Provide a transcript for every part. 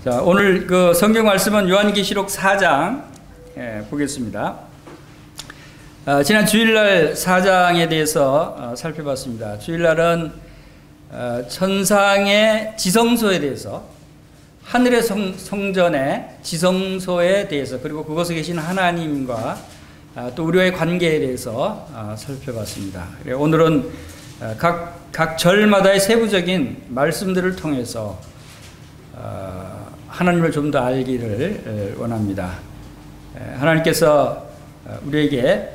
자, 오늘 그 성경 말씀은 요한계시록 4장 보겠습니다. 지난 주일날 4장에 대해서 살펴봤습니다. 주일날은 천상의 지성소에 대해서, 하늘의 성전의 지성소에 대해서, 그리고 그곳에 계신 하나님과 또 우리와의 관계에 대해서 살펴봤습니다. 오늘은 각 절마다의 세부적인 말씀들을 통해서 하나님을 좀 더 알기를 원합니다. 하나님께서 우리에게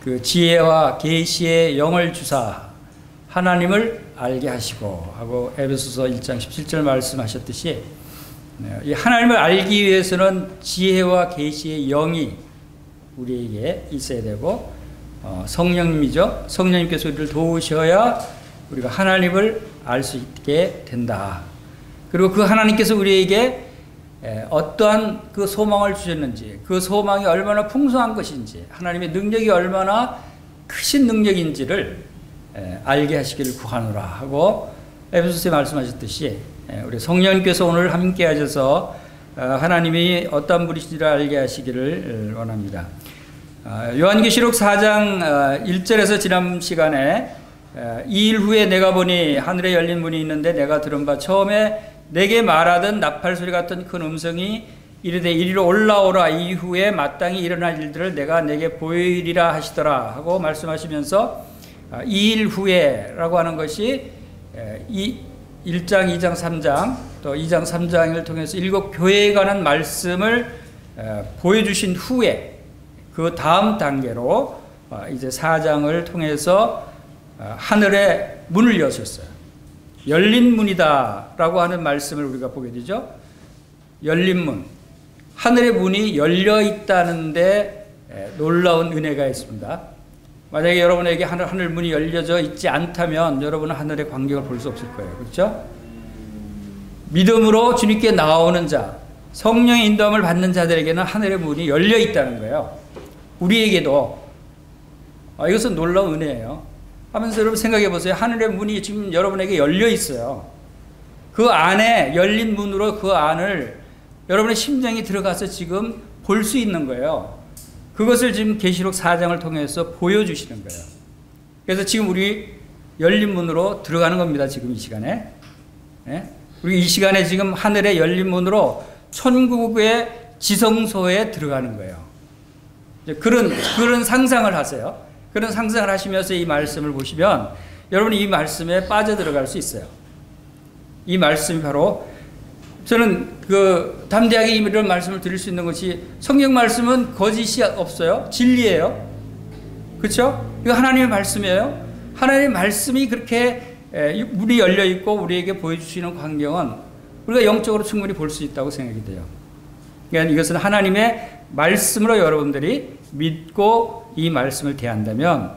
그 지혜와 계시의 영을 주사 하나님을 알게 하시고 하고 에베소서 1장 17절 말씀하셨듯이, 이 하나님을 알기 위해서는 지혜와 계시의 영이 우리에게 있어야 되고, 성령님이죠. 성령님께서 우리를 도우셔야 우리가 하나님을 알 수 있게 된다. 그리고 그 하나님께서 우리에게 어떠한 그 소망을 주셨는지, 그 소망이 얼마나 풍성한 것인지, 하나님의 능력이 얼마나 크신 능력인지를 알게 하시기를 구하노라 하고 에베소서에 말씀하셨듯이, 우리 성령님께서 오늘 함께 하셔서 하나님이 어떤 분이신지를 알게 하시기를 원합니다. 요한계시록 4장 1절에서 지난 시간에 2일 후에 내가 보니 하늘에 열린 문이 있는데 내가 들은 바 처음에 내게 말하던 나팔 소리 같은 큰 음성이 이르되 이리로 올라오라, 이후에 마땅히 일어날 일들을 내가 내게 보이리라 하시더라 하고 말씀하시면서 2일 후에라고 하는 것이 1장, 2장, 3장 또 2장, 3장을 통해서 7 교회에 관한 말씀을 보여주신 후에 그 다음 단계로 이제 4장을 통해서 하늘의 문을 여셨어요. 열린 문이다 라고 하는 말씀을 우리가 보게 되죠. 열린 문, 하늘의 문이 열려 있다는데 놀라운 은혜가 있습니다. 만약에 여러분에게 하늘 문이 열려져 있지 않다면 여러분은 하늘의 광경을 볼 수 없을 거예요. 그렇죠? 믿음으로 주님께 나오는 자, 성령의 인도함을 받는 자들에게는 하늘의 문이 열려 있다는 거예요. 우리에게도 이것은 놀라운 은혜예요. 하면서 여러분 생각해 보세요. 하늘의 문이 지금 여러분에게 열려 있어요. 그 안에 열린 문으로 그 안을 여러분의 심장이 들어가서 지금 볼 수 있는 거예요. 그것을 지금 계시록 4장을 통해서 보여주시는 거예요. 그래서 지금 우리 열린 문으로 들어가는 겁니다. 지금 이 시간에. 우리 이 시간에 지금 하늘의 열린 문으로 천국의 지성소에 들어가는 거예요. 그런 상상을 하세요. 그런 상상을 하시면서 이 말씀을 보시면 여러분이 이 말씀에 빠져들어갈 수 있어요. 이 말씀이 바로, 저는 담대하게 이런 말씀을 드릴 수 있는 것이, 성경 말씀은 거짓이 없어요. 진리예요. 그렇죠? 이거 하나님의 말씀이에요. 하나님의 말씀이 그렇게 문이 열려 있고 우리에게 보여주시는 광경은 우리가 영적으로 충분히 볼 수 있다고 생각이 돼요. 그러니까 이것은 하나님의 말씀으로 여러분들이 믿고 이 말씀을 대한다면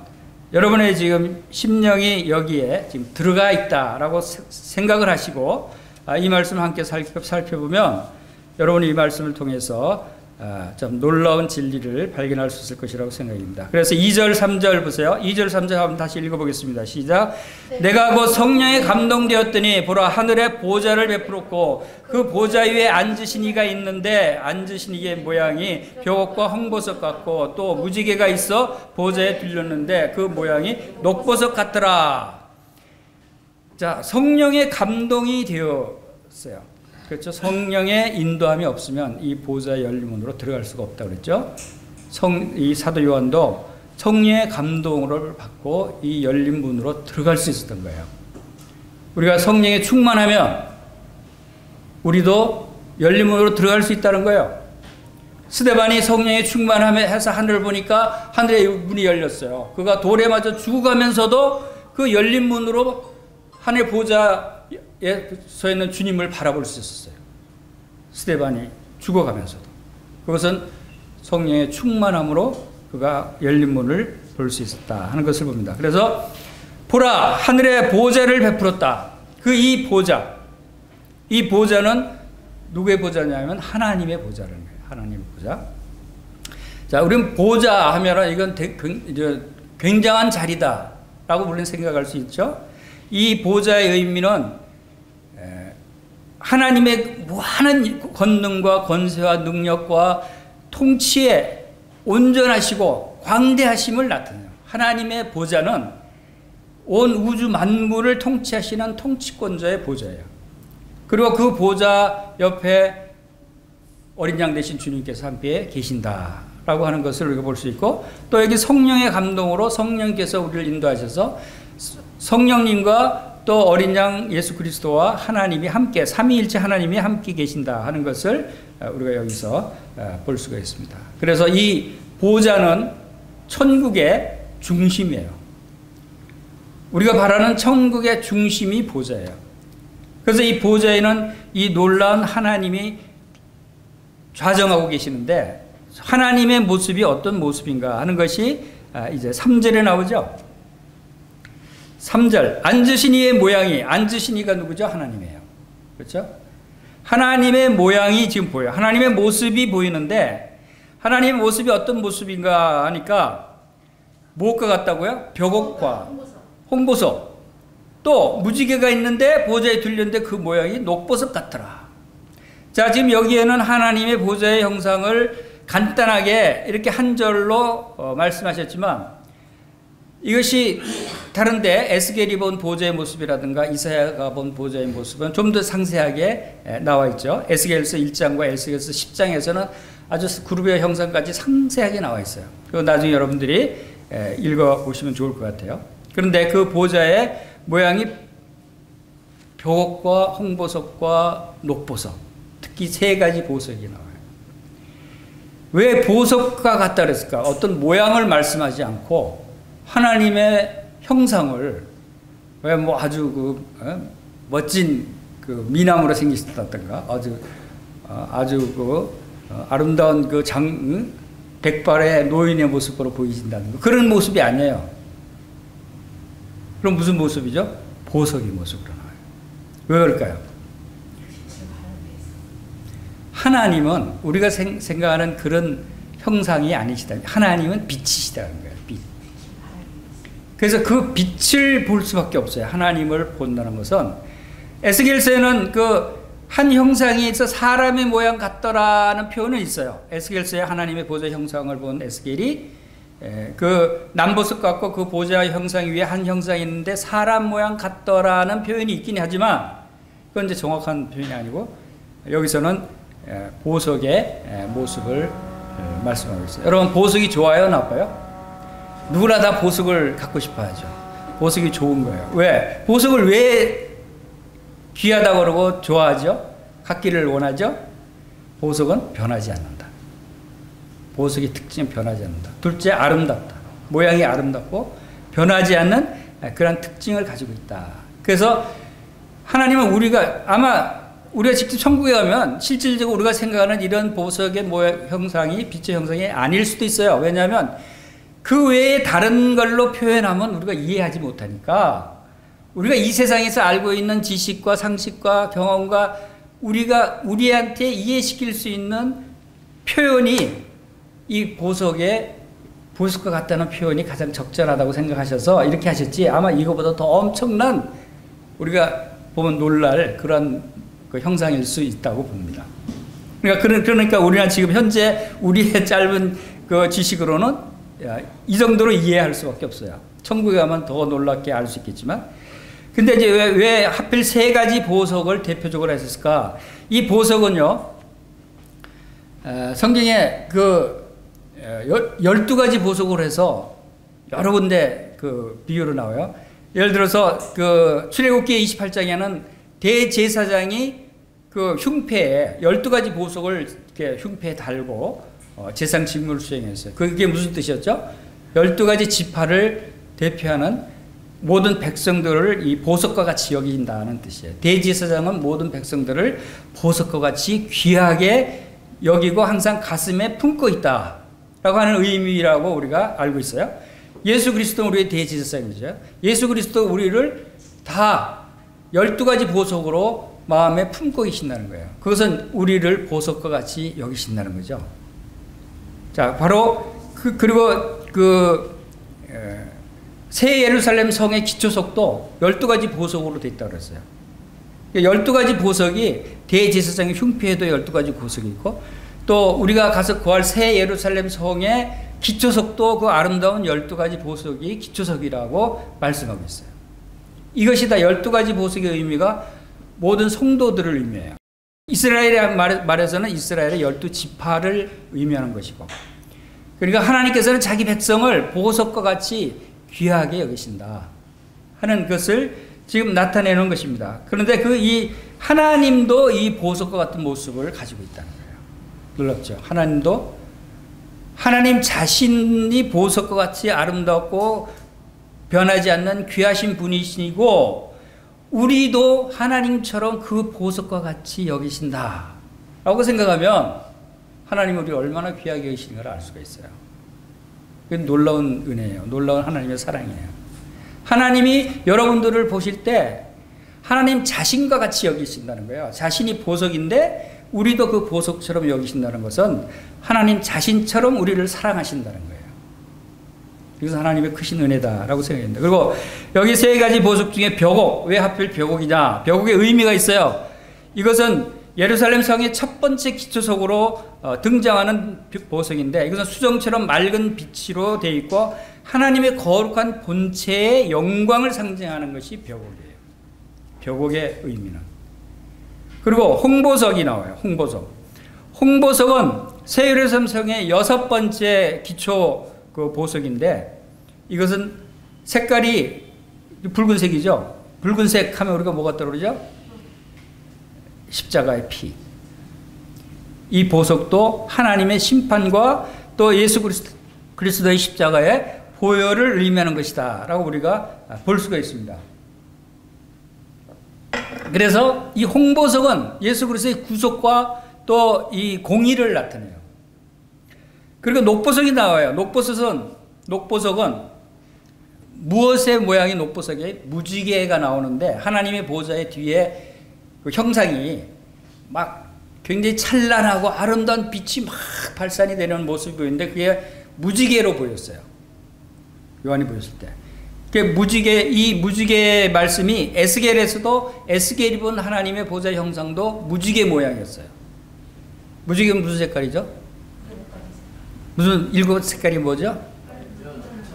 여러분의 지금 심령이 여기에 지금 들어가 있다라고 생각을 하시고 이 말씀을 함께 살펴보면 여러분이 이 말씀을 통해서 좀 놀라운 진리를 발견할 수 있을 것이라고 생각입니다. 그래서 2절, 3절 보세요. 2절, 3절 한번 다시 읽어보겠습니다. 시작. 내가 곧 성령에 감동되었더니 보라, 하늘에 보좌를 베풀었고 그 보좌 위에 앉으신 이가 있는데 앉으신 이의 모양이 벼옷과 홍보석 같고 또 무지개가 있어 보좌에 들렸는데 그 모양이 녹보석 같더라. 자, 성령의 감동이 되었어요. 그렇죠. 성령의 인도함이 없으면 이 보좌의 열린 문으로 들어갈 수가 없다고 그랬죠. 이 사도 요한도 성령의 감동을 받고 이 열린 문으로 들어갈 수 있었던 거예요. 우리가 성령에 충만하면 우리도 열린 문으로 들어갈 수 있다는 거예요. 스데반이 성령에 충만해서 하늘을 보니까 하늘의 문이 열렸어요. 그가 돌에 맞아 죽어가면서도 그 열린 문으로 하늘 보좌 서 있는 주님을 바라볼 수 있었어요. 스데반이 죽어가면서도. 그것은 성령의 충만함으로 그가 열린 문을 볼 수 있었다 하는 것을 봅니다. 그래서 보라, 하늘의 보좌를 베풀었다. 이 보좌는 누구의 보좌냐면 하나님의 보좌라는 거예요. 하나님의 보좌. 자, 우리는 보좌 하면은 이건 굉장한 자리다라고 우리는 생각할 수 있죠. 이 보좌의 의미는 하나님의 무한한 권능과 권세와 능력과 통치에 온전하시고 광대하심을 나타내요. 하나님의 보좌는 온 우주 만물을 통치하시는 통치권자의 보좌예요. 그리고 그 보좌 옆에 어린 양 되신 주님께서 함께 계신다라고 하는 것을 우리가 볼 수 있고, 또 여기 성령의 감동으로 성령께서 우리를 인도하셔서 성령님과 또 어린 양 예수 그리스도와 하나님이 함께, 삼위일체 하나님이 함께 계신다 하는 것을 우리가 여기서 볼 수가 있습니다. 그래서 이 보좌는 천국의 중심이에요. 우리가 바라는 천국의 중심이 보좌예요. 그래서 이 보좌에는 이 놀라운 하나님이 좌정하고 계시는데, 하나님의 모습이 어떤 모습인가 하는 것이 이제 3절에 나오죠. 3절, 앉으신 이의 모양이, 앉으신 이가 누구죠? 하나님이에요. 그렇죠? 하나님의 모양이 지금 보여요. 하나님의 모습이 보이는데, 하나님의 모습이 어떤 모습인가 하니까 무엇과 같다고요? 벽옥과 홍보석, 또 무지개가 있는데 보좌에 둘렸는데 그 모양이 녹보석 같더라. 자, 지금 여기에는 하나님의 보좌의 형상을 간단하게 이렇게 한 절로 말씀하셨지만, 이것이 다른데 에스겔이 본 보좌의 모습이라든가 이사야가 본 보좌의 모습은 좀 더 상세하게 나와 있죠. 에스겔서 1장과 에스겔서 10장에서는 아주 그룹의 형상까지 상세하게 나와 있어요. 그거 나중에 여러분들이 읽어보시면 좋을 것 같아요. 그런데 그 보좌의 모양이 벽옥과 홍보석과 녹보석, 특히 세 가지 보석이 나와요. 왜 보석과 같다 그랬을까? 어떤 모양을 말씀하지 않고 하나님의 형상을, 왜 뭐 아주 멋진 미남으로 생기셨다든가 아주 아름다운 백발의 노인의 모습으로 보이신다는 거, 그런 모습이 아니에요. 그럼 무슨 모습이죠? 보석의 모습으로 나와요. 왜 그럴까요? 하나님은 우리가 생각하는 그런 형상이 아니시다. 하나님은 빛이시다는 거예요. 빛. 그래서 그 빛을 볼 수밖에 없어요. 하나님을 본다는 것은. 에스겔서에는 그 한 형상이 있어 사람의 모양 같더라는 표현은 있어요. 에스겔서에 하나님의 보좌 형상을 본 에스겔이 그 남보석 같고 그 보좌 형상 위에 한 형상이 있는데 사람 모양 같더라는 표현이 있긴 하지만, 그건 이제 정확한 표현이 아니고 여기서는 보석의 모습을 말씀하고 있어요. 여러분, 보석이 좋아요, 나빠요? 누구나 다 보석을 갖고 싶어 하죠. 보석이 좋은 거예요. 왜? 보석을 왜 귀하다고 그러고 좋아하죠? 갖기를 원하죠? 보석은 변하지 않는다. 보석의 특징은 변하지 않는다. 둘째, 아름답다. 모양이 아름답고 변하지 않는 그런 특징을 가지고 있다. 그래서 하나님은 우리가 직접 천국에 가면 실질적으로 우리가 생각하는 이런 보석의 모양, 형상이 빛의 형상이 아닐 수도 있어요. 왜냐하면 그 외에 다른 걸로 표현하면 우리가 이해하지 못하니까, 우리가 이 세상에서 알고 있는 지식과 상식과 경험과 우리한테 이해시킬 수 있는 표현이 이 보석과 같다는 표현이 가장 적절하다고 생각하셔서 이렇게 하셨지, 아마 이거보다 더 엄청난, 우리가 보면 놀랄 그런 형상일 수 있다고 봅니다. 그러니까 우리는 지금 현재 우리의 짧은 그 지식으로는 이 정도로 이해할 수밖에 없어요. 천국에 가면 더 놀랍게 알 수 있겠지만. 근데 이제 왜 하필 세 가지 보석을 대표적으로 했을까? 이 보석은요, 성경에 12가지 보석으로 해서 여러 군데 비유로 나와요. 예를 들어서 출애굽기 28장에는 대제사장이 흉패에 12가지 보석을 이렇게 흉패에 달고 제상 직무를 수행했어요. 그게 무슨 뜻이었죠? 12가지 지파를 대표하는 모든 백성들을 이 보석과 같이 여긴다는 뜻이에요. 대제사장은 모든 백성들을 보석과 같이 귀하게 여기고 항상 가슴에 품고 있다 라고 하는 의미라고 우리가 알고 있어요. 예수 그리스도는 우리의 대제사장이죠. 예수 그리스도 우리를 다 12가지 보석으로 마음에 품고 계신다는 거예요. 그것은 우리를 보석과 같이 여기신다는 거죠. 자, 바로 그리고 새 예루살렘 성의 기초석도 12가지 보석으로 되어 있다고 그랬어요. 12가지 보석이 대제사장의 흉패에도 12가지 보석이 있고, 또 우리가 가서 구할 새 예루살렘 성의 기초석도 그 아름다운 12가지 보석이 기초석이라고 말씀하고 있어요. 이것이 다 12가지 보석의 의미가 모든 성도들을 의미해요. 이스라엘의 말에서는 이스라엘의 12지파를 의미하는 것이고, 그러니까 하나님께서는 자기 백성을 보석과 같이 귀하게 여기신다 하는 것을 지금 나타내는 것입니다. 그런데 이 하나님도 이 보석과 같은 모습을 가지고 있다는 거예요. 놀랍죠? 하나님도 하나님 자신이 보석과 같이 아름답고 변하지 않는 귀하신 분이시고, 우리도 하나님처럼 그 보석과 같이 여기신다 라고 생각하면 하나님이 우리를 얼마나 귀하게 여기시는가를 알 수가 있어요. 그건 놀라운 은혜예요. 놀라운 하나님의 사랑이에요. 하나님이 여러분들을 보실 때 하나님 자신과 같이 여기신다는 거예요. 자신이 보석인데 우리도 그 보석처럼 여기신다는 것은 하나님 자신처럼 우리를 사랑하신다는 거예요. 그래서 하나님의 크신 은혜다라고 생각합니다. 그리고 여기 세 가지 보석 중에 벽옥, 왜 하필 벽옥이냐? 벽옥의 의미가 있어요. 이것은 예루살렘 성의 첫 번째 기초석으로 등장하는 보석인데, 이것은 수정처럼 맑은 빛으로 되어 있고 하나님의 거룩한 본체의 영광을 상징하는 것이 벽옥이에요. 벽옥의 의미는. 그리고 홍보석이 나와요. 홍보석은 새 예루살렘 성의 6번째 기초 그 보석인데, 이것은 색깔이 붉은색이죠. 붉은색 하면 우리가 뭐가 떠오르죠? 십자가의 피. 이 보석도 하나님의 심판과 또 예수 그리스도의 십자가의 보혈을 의미하는 것이다 라고 우리가 볼 수가 있습니다. 그래서 이 홍보석은 예수 그리스도의 구속과 또 이 공의를 나타내요. 그리고 녹보석이 나와요. 녹보석은 무엇의 모양이 녹보석에 무지개가 나오는데, 하나님의 보좌의 뒤에 그 형상이 막 굉장히 찬란하고 아름다운 빛이 막 발산이 되는 모습이 보이는데, 그게 무지개로 보였어요. 요한이 보였을 때. 이 무지개 말씀이 에스겔에서도 에스겔이 본 하나님의 보좌 형상도 무지개 모양이었어요. 무지개는 무슨 색깔이죠? 무슨 7색깔이 뭐죠?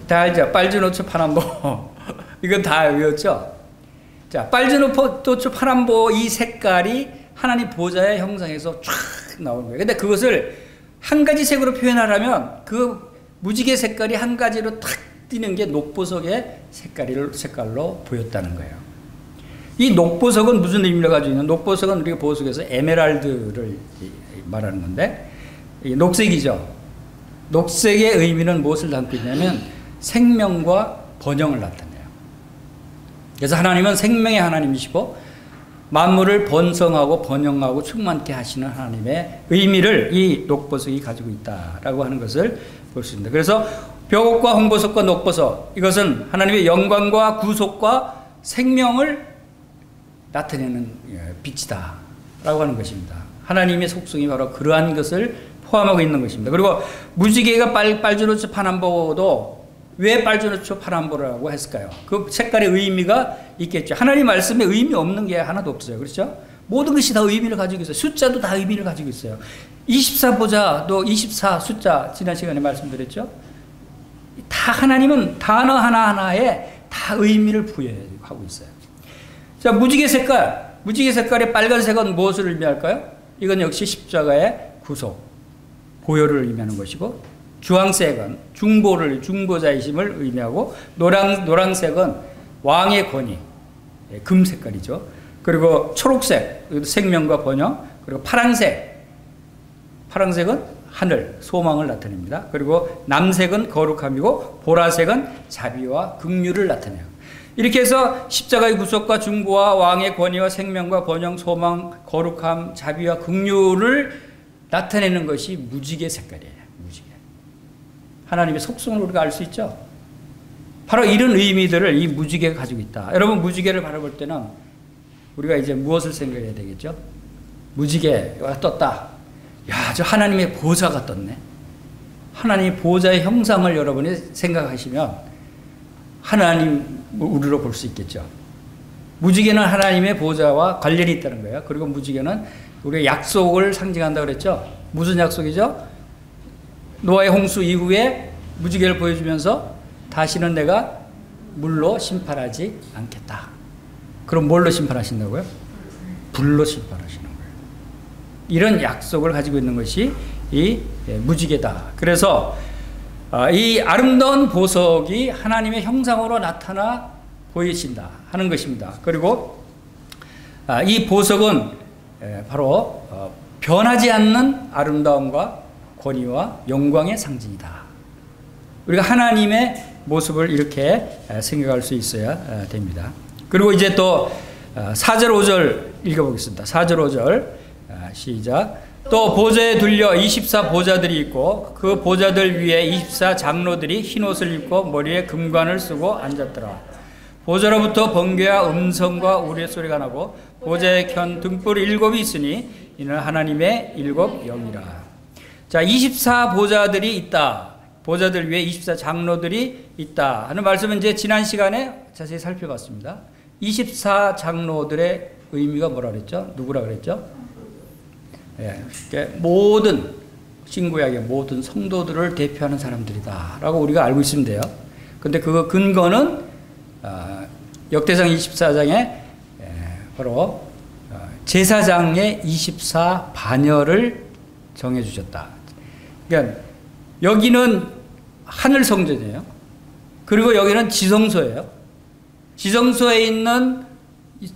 다 알죠? 빨주노초 파남보. 이건 다 외웠죠? 자, 빨주노초 파남보 이 색깔이 하나님 보좌의 형상에서 쫙 나오는 거예요. 근데 그것을 한 가지 색으로 표현하려면 그 무지개 색깔이 한 가지로 탁 띄는 게 녹보석의 색깔로 보였다는 거예요. 이 녹보석은 무슨 의미를 가지고 있는? 녹보석은 우리가 보석에서 에메랄드를 말하는 건데, 녹색이죠. 녹색의 의미는 무엇을 담고 있냐면 생명과 번영을 나타내요. 그래서 하나님은 생명의 하나님이시고 만물을 번성하고 번영하고 충만케 하시는 하나님의 의미를 이 녹보석이 가지고 있다라고 하는 것을 볼 수 있습니다. 그래서 벽옥과 홍보석과 녹보석, 이것은 하나님의 영광과 구속과 생명을 나타내는 빛이다 라고 하는 것입니다. 하나님의 속성이 바로 그러한 것을 포함하고 있는 것입니다. 그리고 무지개가 빨주노초 파남보도 왜 빨주노초 파남보라고 했을까요? 그 색깔의 의미가 있겠죠. 하나님 말씀에 의미 없는 게 하나도 없어요. 그렇죠? 모든 것이 다 의미를 가지고 있어요. 숫자도 다 의미를 가지고 있어요. 24보자도 24 숫자 지난 시간에 말씀드렸죠. 다 하나님은 단어 하나하나에 다 의미를 부여하고 있어요. 자, 무지개 색깔의 빨간색은 무엇을 의미할까요? 이건 역시 십자가의 구속, 보혈을 의미하는 것이고, 주황색은 중보자이심을 의미하고, 노란색은 왕의 권위, 금 색깔이죠. 그리고 초록색, 생명과 번영, 그리고 파란색은 하늘, 소망을 나타냅니다. 그리고 남색은 거룩함이고, 보라색은 자비와 긍휼을 나타내요. 이렇게 해서 십자가의 구속과 중보와 왕의 권위와 생명과 번영, 소망, 거룩함, 자비와 긍휼을 나타내는 것이 무지개 색깔이에요. 무지개. 하나님의 속성을 우리가 알 수 있죠. 바로 이런 의미들을 이 무지개가 가지고 있다. 여러분, 무지개를 바라볼 때는 우리가 이제 무엇을 생각해야 되겠죠? 무지개가 떴다. 야, 저 하나님의 보좌가 떴네. 하나님의 보좌의 형상을 여러분이 생각하시면 하나님 우리로 볼 수 있겠죠. 무지개는 하나님의 보좌와 관련이 있다는 거예요. 그리고 무지개는 우리의 약속을 상징한다고 그랬죠. 무슨 약속이죠? 노아의 홍수 이후에 무지개를 보여주면서 다시는 내가 물로 심판하지 않겠다. 그럼 뭘로 심판하신다고요? 불로 심판하시는 거예요. 이런 약속을 가지고 있는 것이 이 무지개다. 그래서 이 아름다운 보석이 하나님의 형상으로 나타나 보이신다 하는 것입니다. 그리고 이 보석은 바로 변하지 않는 아름다움과 권위와 영광의 상징이다. 우리가 하나님의 모습을 이렇게 생각할 수 있어야 됩니다. 그리고 이제 또 4절 5절 읽어보겠습니다. 4절 5절 시작. 또 보좌에 둘려 24 보좌들이 있고 그 보좌들 위에 24 장로들이 흰옷을 입고 머리에 금관을 쓰고 앉았더라. 보좌로부터 번개와 음성과 우레소리가 나고 보좌에 켠 등불 7이 있으니 이는 하나님의 7 영이라. 자, 24 보좌들이 있다. 보좌들 위에 24 장로들이 있다 하는 말씀은 이제 지난 시간에 자세히 살펴봤습니다. 24 장로들의 의미가 뭐라 그랬죠? 누구라 그랬죠? 모든 신구약의 모든 성도들을 대표하는 사람들이다 라고 우리가 알고 있으면 돼요. 근데 그 근거는 역대상 24장에 바로 제사장의 24 반열을 정해주셨다. 그러니까 여기는 하늘 성전이에요. 그리고 여기는 지성소예요. 지성소에 있는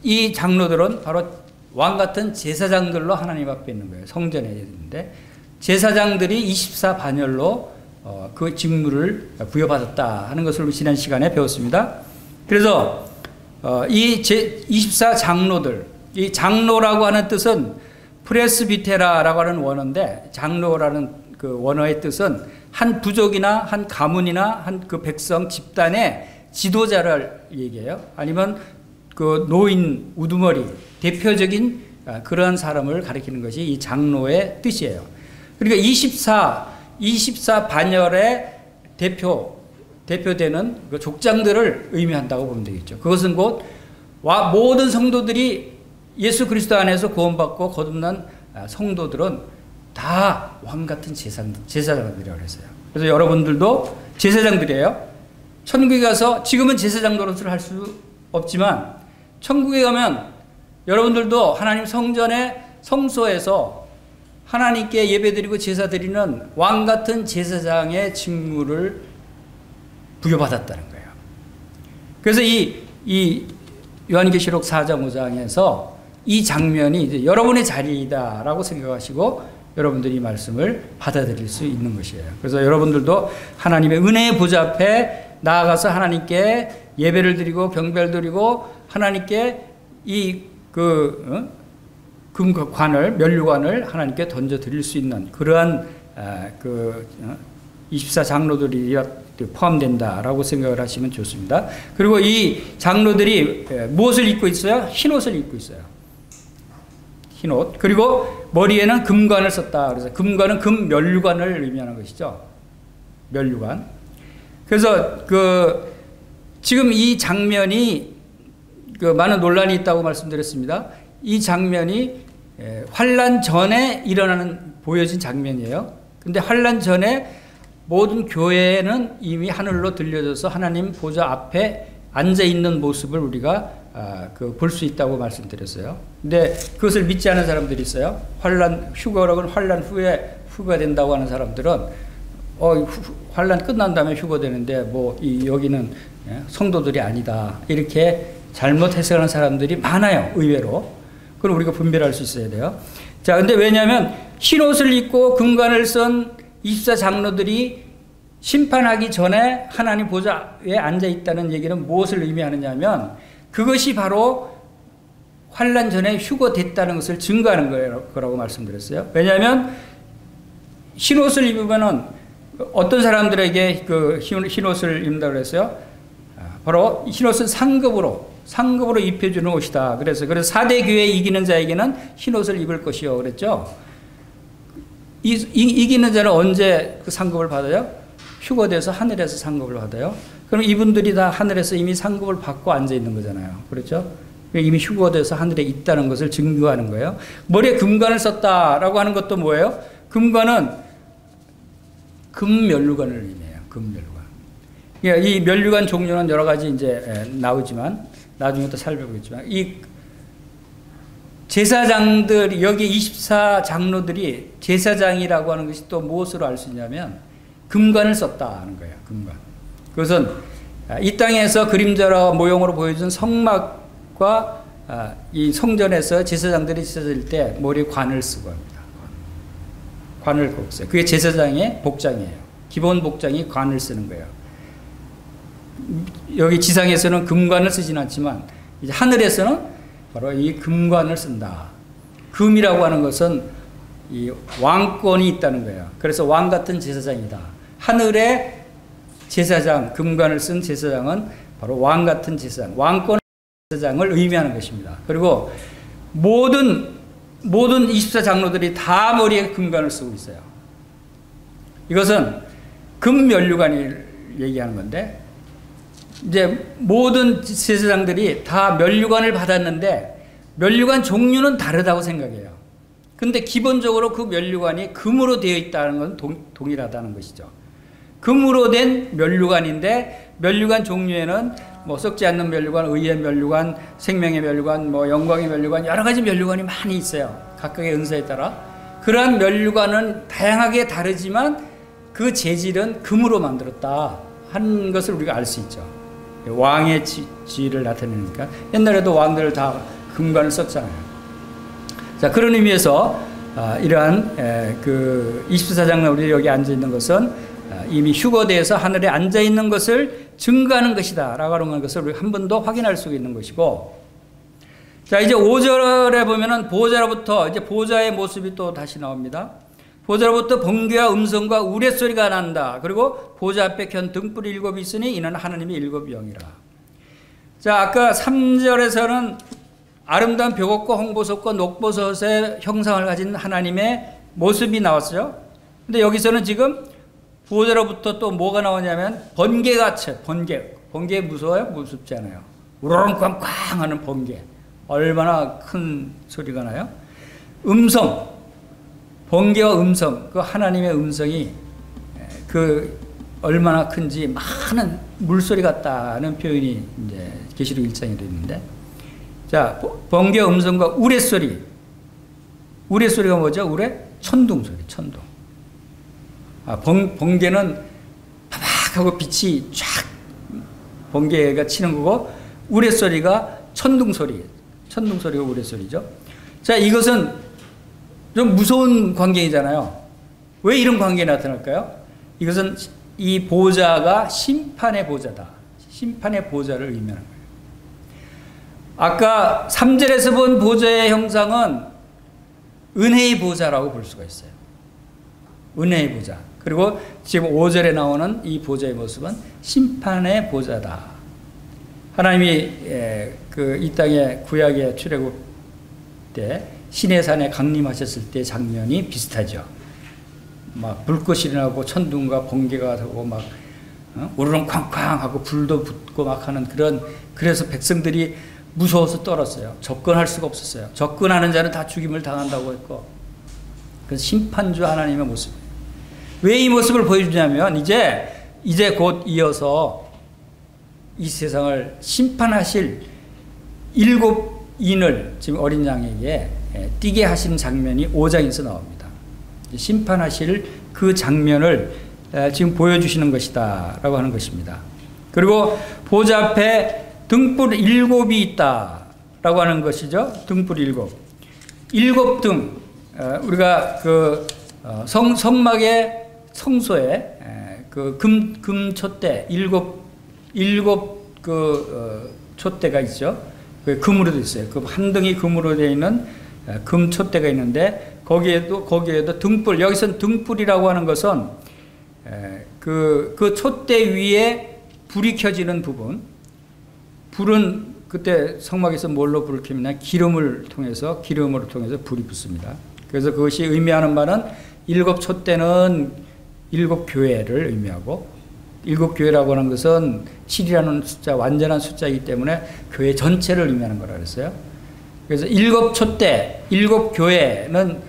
이 장로들은 바로 왕 같은 제사장들로 하나님 앞에 있는 거예요. 성전에 있는데 제사장들이 24 반열로 그 직무를 부여받았다 하는 것을 지난 시간에 배웠습니다. 그래서 이 24 장로들, 이 장로라고 하는 뜻은 프레스비테라라고 하는 원어인데 장로라는 그 원어의 뜻은 한 부족이나 한 가문이나 한 그 백성 집단의 지도자를 얘기해요. 아니면 그 노인 우두머리 대표적인 그런 사람을 가리키는 것이 이 장로의 뜻이에요. 그러니까 24 반열의 대표되는 그 족장들을 의미한다고 보면 되겠죠. 그것은 곧 모든 성도들이 예수 그리스도 안에서 구원받고 거듭난 성도들은 다 왕같은 제사장들이라고 했어요. 그래서 여러분들도 제사장들이에요. 천국에 가서 지금은 제사장 노릇을 할 수 없지만 천국에 가면 여러분들도 하나님 성전의 성소에서 하나님께 예배드리고 제사드리는 왕같은 제사장의 직무를 부여받았다는 거예요. 그래서 이 요한계시록 4장 5장에서 이 장면이 이제 여러분의 자리이다라고 생각하시고 여러분들이 이 말씀을 받아들일 수 있는 것이에요. 그래서 여러분들도 하나님의 은혜의 보좌 앞에 나아가서 하나님께 예배를 드리고 경배를 드리고 하나님께 금관을 면류관을 하나님께 던져 드릴 수 있는 그러한 24 장로들이 포함된다라고 생각을 하시면 좋습니다. 그리고 이 장로들이 무엇을 입고 있어요? 흰옷을 입고 있어요. 흰옷. 그리고 머리에는 금관을 썼다. 그래서 금관은 금면류관을 의미하는 것이죠. 면류관. 그래서 지금 이 장면이 많은 논란이 있다고 말씀드렸습니다. 이 장면이 환란 전에 보여진 장면이에요. 근데 환란 전에 모든 교회는 이미 하늘로 들려져서 하나님 보좌 앞에 앉아 있는 모습을 우리가 볼 수 있다고 말씀드렸어요. 근데 그것을 믿지 않은 사람들이 있어요. 휴거록은 환란 후에 휴거가 된다고 하는 사람들은 환란 끝난 다음에 휴거되는데 여기는 성도들이 아니다. 이렇게 잘못 해석하는 사람들이 많아요. 의외로. 그럼 우리가 분별할 수 있어야 돼요. 자, 근데 왜냐하면 흰옷을 입고 금관을 쓴 24 장로들이 심판하기 전에 하나님 보좌에 앉아 있다는 얘기는 무엇을 의미하느냐 하면 그것이 바로 환란 전에 휴거됐다는 것을 증거하는 거라고 말씀드렸어요. 왜냐하면 흰옷을 입으면은 어떤 사람들에게 그 흰옷을 입는다고 그랬어요? 바로 흰옷은 상급으로 입혀주는 옷이다. 그래서 4대 교회 이기는 자에게는 흰옷을 입을 것이요. 그랬죠? 이기는 자는 언제 그 상급을 받아요? 휴거돼서 하늘에서 상급을 받아요. 그럼 이분들이 다 하늘에서 이미 상급을 받고 앉아 있는 거잖아요. 그렇죠? 이미 휴거돼서 하늘에 있다는 것을 증거하는 거예요. 머리에 금관을 썼다라고 하는 것도 뭐예요? 금관은 금면류관을 의미해요. 금면류관. 이 면류관 종류는 여러 가지 이제 나오지만 나중에 또 살펴보겠지만 이 제사장들 여기 24장로들이 제사장이라고 하는 것이 또 무엇으로 알 수 있냐면 금관을 썼다는 거예요. 금관. 그것은 이 땅에서 그림자로 모형으로 보여준 성막과 이 성전에서 제사장들이 지켜질 때 머리에 관을 쓰고 합니다. 관을 꼭 써요. 그게 제사장의 복장이에요. 기본 복장이 관을 쓰는 거예요. 여기 지상에서는 금관을 쓰진 않지만 이제 하늘에서는 바로 이 금관을 쓴다. 금이라고 하는 것은 이 왕권이 있다는 거예요. 그래서 왕 같은 제사장이다. 하늘의 제사장, 금관을 쓴 제사장은 바로 왕 같은 제사장, 왕권 제사장을 의미하는 것입니다. 그리고 모든 24장로들이 다 머리에 금관을 쓰고 있어요. 이것은 금면류관을 얘기하는 건데 이제 모든 제사장들이 다 면류관을 받았는데 면류관 종류는 다르다고 생각해요. 근데 기본적으로 그 면류관이 금으로 되어 있다는 건 동일하다는 것이죠. 금으로 된 면류관인데 면류관 종류에는 뭐 썩지 않는 면류관, 의의 면류관, 생명의 면류관, 뭐 영광의 면류관 여러 가지 면류관이 많이 있어요. 각각의 은사에 따라. 그러한 면류관은 다양하게 다르지만 그 재질은 금으로 만들었다 하는 것을 우리가 알 수 있죠. 왕의 지위를 나타내니까 옛날에도 왕들 다 금관을 썼잖아요. 자, 그런 의미에서 이러한 그 24장로들이 여기 앉아 있는 것은 이미 휴거돼서 하늘에 앉아 있는 것을 증거하는 것이다 라고 하는 것을 우리가 한 번 더 확인할 수 있는 것이고, 자, 이제 5절에 보면은 보좌로부터 이제 보좌의 모습이 또 다시 나옵니다. 보좌로부터 번개와 음성과 우레소리가 난다. 그리고 보좌 앞에 켠 등불이 7이 있으니 이는 하나님의 7 영이라. 자, 아까 3절에서는 아름다운 벽옥과 홍보석과 녹보석의 형상을 가진 하나님의 모습이 나왔어요. 근데 여기서는 지금 보좌로부터 또 뭐가 나오냐면 번개같이, 번개 무서워요? 무섭지 않아요. 우렁꽝꽝 하는 번개. 얼마나 큰 소리가 나요? 음성, 번개와 음성, 그 하나님의 음성이 그 얼마나 큰지 많은 물소리 같다는 표현이 이제 계시록 1장에도 있는데, 자, 번개 음성과 우레소리. 우레소리가 뭐죠? 우레? 천둥소리, 천둥. 번개는 바박하고 빛이 쫙 번개가 치는 거고, 우레소리가 천둥소리. 천둥소리가 우레소리죠. 자, 이것은 좀 무서운 광경이잖아요. 왜 이런 광경이 나타날까요? 이것은 이 보좌가 심판의 보좌다. 심판의 보좌를 의미하는 거예요. 아까 3절에서 본 보좌의 형상은 은혜의 보좌라고 볼 수가 있어요. 은혜의 보좌. 그리고 지금 5절에 나오는 이 보좌의 모습은 심판의 보좌다. 하나님이 이 땅에 구약의 출애굽 때 시내산에 강림하셨을 때 장면이 비슷하죠. 막 불꽃이 일어나고 천둥과 번개가 나고 막 우르렁쾅쾅 하고 불도 붙고 막 하는 그래서 백성들이 무서워서 떨었어요. 접근할 수가 없었어요. 접근하는 자는 다 죽임을 당한다고 했고, 그래서 심판주 하나님의 모습. 왜 이 모습을 보여주냐면 이제 곧 이어서 이 세상을 심판하실 7인을 지금 어린 양에게 뛰게 하신 장면이 5장에서 나옵니다. 심판하실 그 장면을 지금 보여주시는 것이다 라고 하는 것입니다. 그리고 보좌 앞에 등불 7이 있다 라고 하는 것이죠. 등불 7. 7등, 우리가 그 성막의 성소에 그 금촛대 7 촛대가 있죠. 그 금으로 되어 있어요. 그 한 등이 금으로 되어 있는 금촛대가 있는데 거기에도 등불, 여기서는 등불이라고 하는 것은 그 촛대 위에 불이 켜지는 부분. 불은 그때 성막에서 뭘로 불을 켭니까? 기름으로 통해서 불이 붙습니다. 그래서 그것이 의미하는 바는 7 촛대는 7 교회를 의미하고 일곱 교회라고 하는 것은 7이라는 숫자, 완전한 숫자이기 때문에 교회 전체를 의미하는 거라 그랬어요. 그래서 일곱 촛대, 일곱 교회는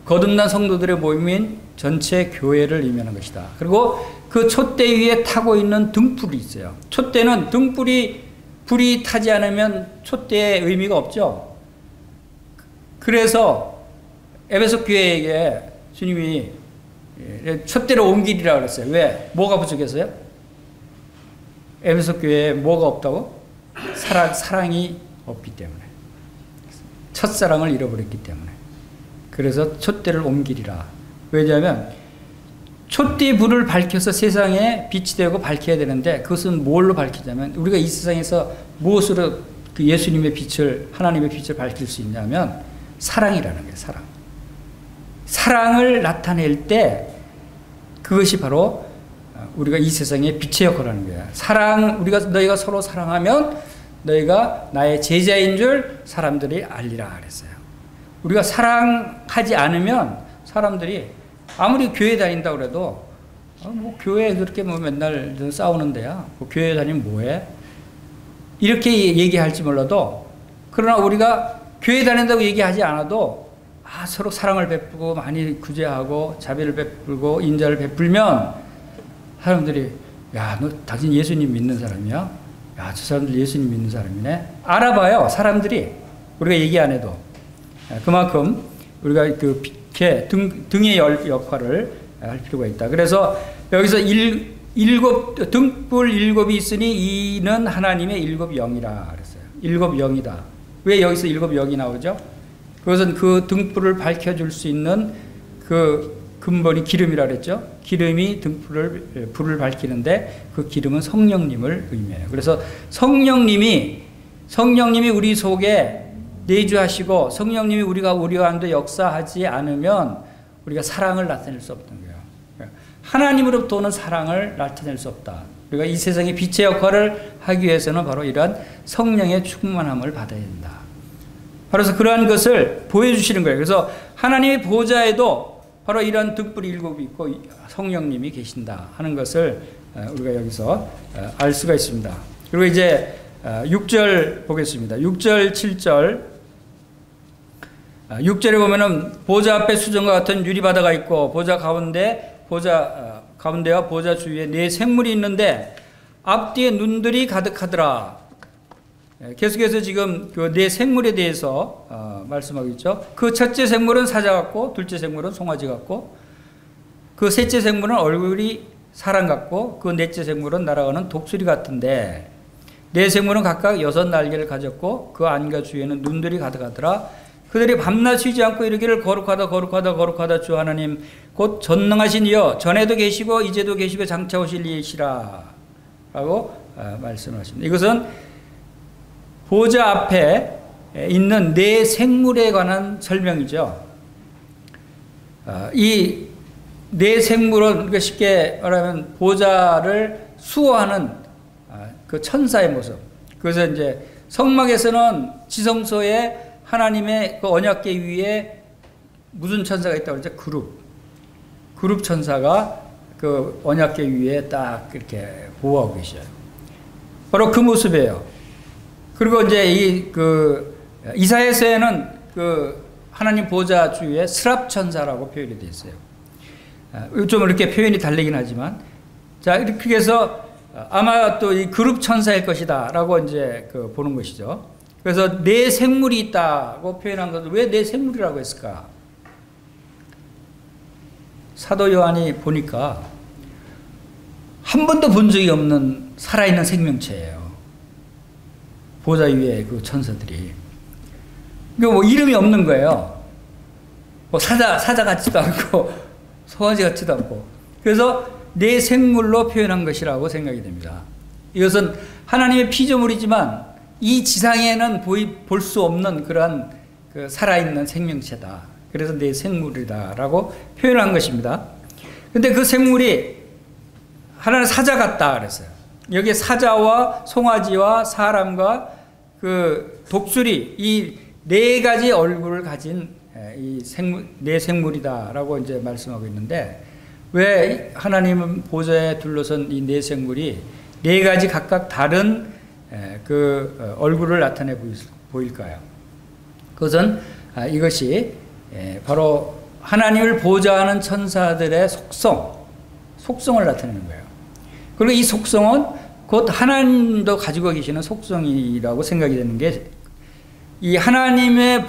거듭난 성도들의 모임인 전체 교회를 의미하는 것이다. 그리고 그 촛대 위에 타고 있는 등불이 있어요. 촛대는 불이 타지 않으면 촛대의 의미가 없죠. 그래서 에베소 교회에게 주님이 촛대로 옮기리라 그랬어요. 왜? 뭐가 부족해서요? 에베소 교회에 뭐가 없다고? 사랑이 없기 때문에. 첫사랑을 잃어버렸기 때문에. 그래서 촛대를 옮기리라. 왜냐하면 촛대의 불을 밝혀서 세상에 빛이 되고 밝혀야 되는데 그것은 뭘로 밝히냐면 우리가 이 세상에서 무엇으로 그 예수님의 빛을, 하나님의 빛을 밝힐 수 있냐면 사랑이라는 거예요. 사랑. 사랑을 나타낼 때 그것이 바로 우리가 이 세상에 빛의 역할을 하는 거야. 너희가 서로 사랑하면 너희가 나의 제자인 줄 사람들이 알리라 그랬어요. 우리가 사랑하지 않으면 사람들이 아무리 교회 다닌다고 그래도 뭐 교회에 그렇게 뭐 맨날 싸우는 데야. 뭐 교회 다니면 뭐해? 이렇게 얘기할지 몰라도 그러나 우리가 교회 다닌다고 얘기하지 않아도 서로 사랑을 베풀고 많이 구제하고 자비를 베풀고 인자를 베풀면 사람들이 야, 너 당신 예수님 믿는 사람이야? 야, 저 사람들 예수님 믿는 사람이네? 알아봐요. 사람들이. 우리가 얘기 안 해도. 그만큼 우리가 그 빛의 등의 역할을 할 필요가 있다. 그래서 여기서 등불 일곱이 있으니 이는 하나님의 일곱 영이라 그랬어요. 일곱 영이다. 왜 여기서 일곱 영이 나오죠? 그것은 그 등불을 밝혀줄 수 있는 그 근본이 기름이라 그랬죠. 기름이 불을 밝히는데 그 기름은 성령님을 의미해요. 그래서 성령님이 우리 속에 내주하시고 성령님이 우리 가운데 역사하지 않으면 우리가 사랑을 나타낼 수 없는 거예요. 하나님으로부터 오는 사랑을 나타낼 수 없다. 우리가 이 세상의 빛의 역할을 하기 위해서는 바로 이러한 성령의 충만함을 받아야 된다. 그래서 그러한 것을 보여주시는 거예요. 그래서 하나님의 보좌에도 바로 이런 등불이 일곱이 있고 성령님이 계신다 하는 것을 우리가 여기서 알 수가 있습니다. 그리고 이제 6절 보겠습니다. 6절, 7절. 6절에 보면은 보좌 앞에 수정과 같은 유리바다가 있고 보좌 가운데와 보좌 주위에 네 생물이 있는데 앞뒤에 눈들이 가득하더라. 계속해서 지금 그 네 생물에 대해서 말씀하고 있죠. 그 첫째 생물은 사자 같고 둘째 생물은 송아지 같고 그 셋째 생물은 얼굴이 사람 같고 그 넷째 생물은 날아가는 독수리 같은데 네 생물은 각각 6날개를 가졌고 그 안과 주위에는 눈들이 가득하더라. 그들이 밤낮 쉬지 않고 이르기를 거룩하다 주 하나님 곧 전능하신 이여 전에도 계시고 이제도 계시고 장차 오실 이시라 라고 말씀하십니다. 이것은 보좌 앞에 있는 네 생물에 관한 설명이죠. 이 네 생물은 쉽게 말하면 보좌를 수호하는 그 천사의 모습. 그래서 이제 성막에서는 지성소에 하나님의 그 언약궤 위에 무슨 천사가 있다고 그러죠? 그룹 천사가 그 언약궤 위에 딱 이렇게 보호하고 계셔요. 바로 그 모습이에요. 그리고 이제 이사야서에는 그 하나님 보좌 주위에 스랍 천사라고 표현이 되어 있어요. 좀 이렇게 표현이 다르긴 하지만, 자, 이렇게 해서 아마 또 이 그룹 천사일 것이다라고 이제 보는 것이죠. 그래서 네 생물이 있다고 표현한 것은 왜 네 생물이라고 했을까? 사도 요한이 보니까 한 번도 본 적이 없는 살아있는 생명체예요. 보좌 위에 그 천사들이. 그러니까 뭐 이름이 없는 거예요. 뭐 사자 같지도 않고, 송아지 같지도 않고. 그래서 네 생물로 표현한 것이라고 생각이 됩니다. 이것은 하나님의 피조물이지만 이 지상에는 볼 수 없는 그러한 그 살아있는 생명체다. 그래서 네 생물이다라고 표현한 것입니다. 근데 그 생물이 하나는 사자 같다 그랬어요. 여기에 사자와 송아지와 사람과 그 독수리 이 네 가지 얼굴을 가진 이 네 생물이다라고 이제 말씀하고 있는데 왜 하나님 보좌에 둘러선 이 네 생물이 네 가지 각각 다른 그 얼굴을 나타내 보일까요? 그것은 이것이 바로 하나님을 보좌하는 천사들의 속성을 나타내는 거예요. 그리고 이 속성은 곧 하나님도 가지고 계시는 속성이라고 생각이 되는 게, 이 하나님을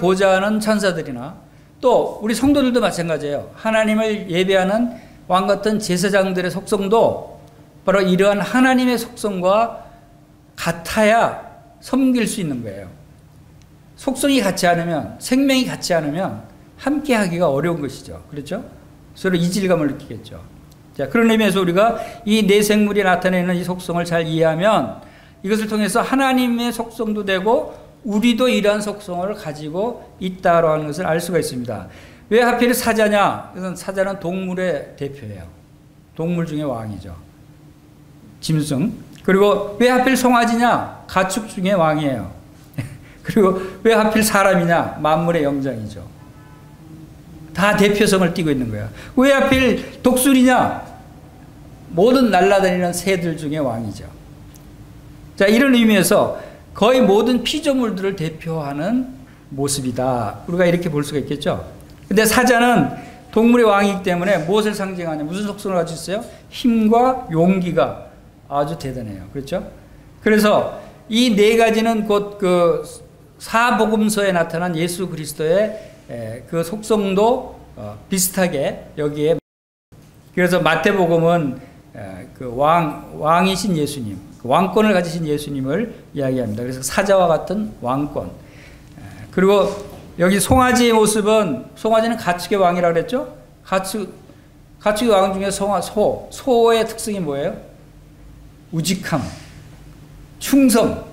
보좌하는 천사들이나 또 우리 성도들도 마찬가지예요. 하나님을 예배하는 왕 같은 제사장들의 속성도 바로 이러한 하나님의 속성과 같아야 섬길 수 있는 거예요. 속성이 같지 않으면, 생명이 같지 않으면 함께 하기가 어려운 것이죠. 그렇죠? 서로 이질감을 느끼겠죠. 자, 그런 의미에서 우리가 이 네 생물이 나타내는 이 속성을 잘 이해하면 이것을 통해서 하나님의 속성도 되고 우리도 이러한 속성을 가지고 있다고 하는 것을 알 수가 있습니다. 왜 하필 사자냐? 그것은 사자는 동물의 대표예요. 동물 중에 왕이죠. 짐승. 그리고 왜 하필 송아지냐? 가축 중에 왕이에요. 그리고 왜 하필 사람이냐? 만물의 영장이죠. 다 대표성을 띠고 있는 거야. 왜 하필 독수리냐? 모든 날아다니는 새들 중에 왕이죠. 자, 이런 의미에서 거의 모든 피조물들을 대표하는 모습이다. 우리가 이렇게 볼 수가 있겠죠. 근데 사자는 동물의 왕이기 때문에 무엇을 상징하냐? 무슨 속성을 가지고 있어요? 힘과 용기가 아주 대단해요. 그렇죠? 그래서 이 네 가지는 곧 그 사복음서에 나타난 예수 그리스도의 그 속성도 비슷하게 여기에. 그래서 마태복음은 그 왕이신 예수님, 왕권을 가지신 예수님을 이야기합니다. 그래서 사자와 같은 왕권. 그리고 여기 송아지의 모습은, 송아지는 가축의 왕이라고 그랬죠? 가축의 왕 중에 소의 특성이 뭐예요? 우직함, 충성,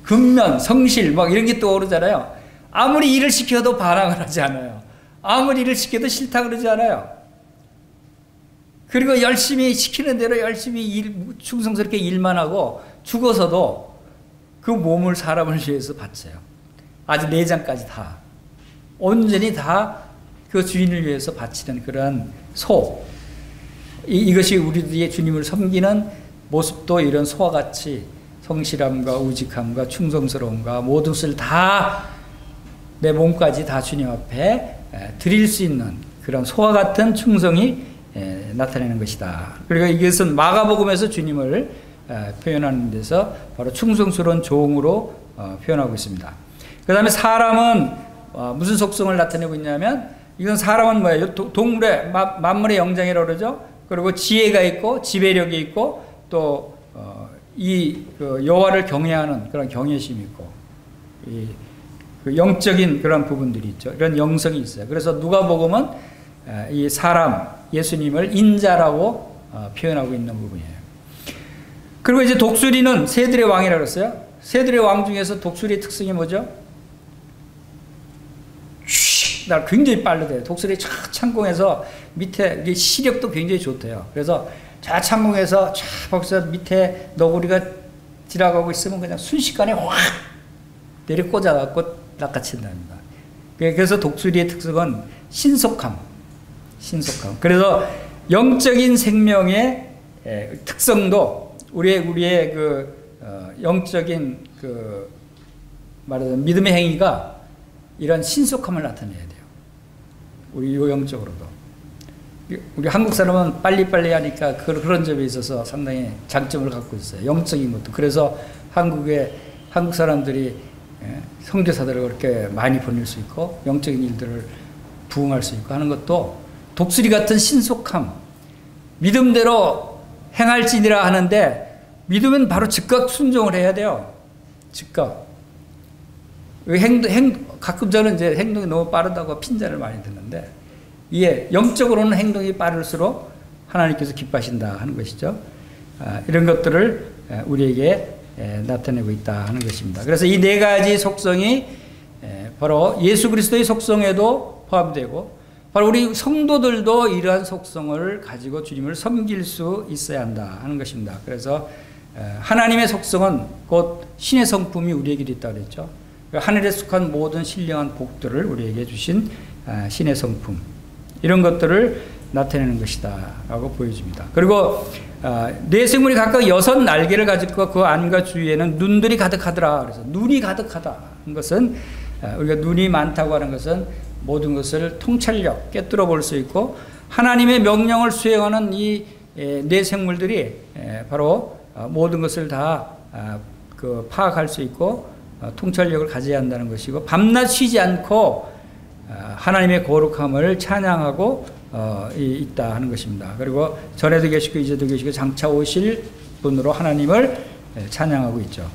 근면, 성실, 막 이런 게 떠오르잖아요. 아무리 일을 시켜도 반항을 하지 않아요. 아무리 일을 시켜도 싫다 그러지 않아요. 그리고 열심히 시키는 대로 열심히 충성스럽게 일만 하고 죽어서도 그 몸을 사람을 위해서 바쳐요. 아주 내장까지 다. 온전히 다 그 주인을 위해서 바치는 그런 소. 이것이 우리들의 주님을 섬기는 모습도 이런 소와 같이 성실함과 우직함과 충성스러움과 모든 것을 다 내 몸까지 다 주님 앞에 드릴 수 있는 그런 소와 같은 충성이 나타내는 것이다. 그리고 이것은 마가복음에서 주님을 표현하는 데서 바로 충성스러운 종으로 표현하고 있습니다. 그 다음에 사람은 무슨 속성을 나타내고 있냐면, 이건 사람은 뭐예요? 동물의 만물의 영장이라고 그러죠. 그리고 지혜가 있고 지배력이 있고 또 그 여호와를 경외하는 그런 경외심이 있고 그 영적인 그런 부분들이 있죠. 이런 영성이 있어요. 그래서 누가복음은 이 사람 예수님을 인자라고 표현하고 있는 부분이에요. 그리고 이제 독수리는 새들의 왕이라고 했어요. 새들의 왕 중에서 독수리의 특성이 뭐죠? 날 굉장히 빠르대요. 독수리 창공에서 밑에 시력도 굉장히 좋대요. 그래서 자 창공에서 쫙 거기서 밑에 너구리가 지나가고 있으면 그냥 순식간에 확 내려 꽂아갖고 낚아챈답니다. 그래서 독수리의 특성은 신속함. 그래서 영적인 생명의 특성도 우리의 그 영적인 그 말하자면 믿음의 행위가 이런 신속함을 나타내야 돼요. 우리 영적으로도. 우리 한국 사람은 빨리빨리 하니까 그런 점에 있어서 상당히 장점을 갖고 있어요. 영적인 것도. 그래서 한국 사람들이 선교사들을 그렇게 많이 보낼 수 있고 영적인 일들을 부응할 수 있고 하는 것도 독수리 같은 신속함, 믿음대로 행할지니라 하는데 믿으면 바로 즉각 순종을 해야 돼요. 즉각. 가끔 저는 이제 행동이 너무 빠르다고 핀잔을 많이 듣는데, 이게 영적으로는 행동이 빠를수록 하나님께서 기뻐하신다 하는 것이죠. 이런 것들을 우리에게 나타내고 있다 하는 것입니다. 그래서 이 네 가지 속성이 바로 예수 그리스도의 속성에도 포함되고, 바로 우리 성도들도 이러한 속성을 가지고 주님을 섬길 수 있어야 한다 하는 것입니다. 그래서 하나님의 속성은 곧 신의 성품이 우리에게 있다고 그랬죠. 하늘에 속한 모든 신령한 복들을 우리에게 주신 신의 성품. 이런 것들을 나타내는 것이다 라고 보여집니다. 그리고 네 생물이 각각 6 날개를 가지고 그 안과 주위에는 눈들이 가득하더라. 그래서 눈이 가득하다 하는 것은 우리가 눈이 많다고 하는 것은 모든 것을 통찰력 꿰뚫어 볼 수 있고 하나님의 명령을 수행하는 이 네 생물들이 바로 모든 것을 다 파악할 수 있고 통찰력을 가져야 한다는 것이고 밤낮 쉬지 않고 하나님의 거룩함을 찬양하고 있다 하는 것입니다. 그리고 전에도 계시고 이제도 계시고 장차 오실 분으로 하나님을 찬양하고 있죠.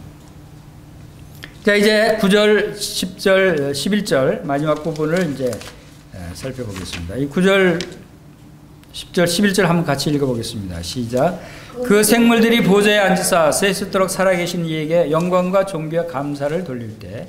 자, 이제 9절, 10절, 11절 마지막 부분을 이제 살펴보겠습니다. 이 9절, 10절, 11절 한번 같이 읽어보겠습니다. 시작. 그 생물들이 보좌에 앉으사 셋수도록 살아계신 이에게 영광과 존귀와 감사를 돌릴 때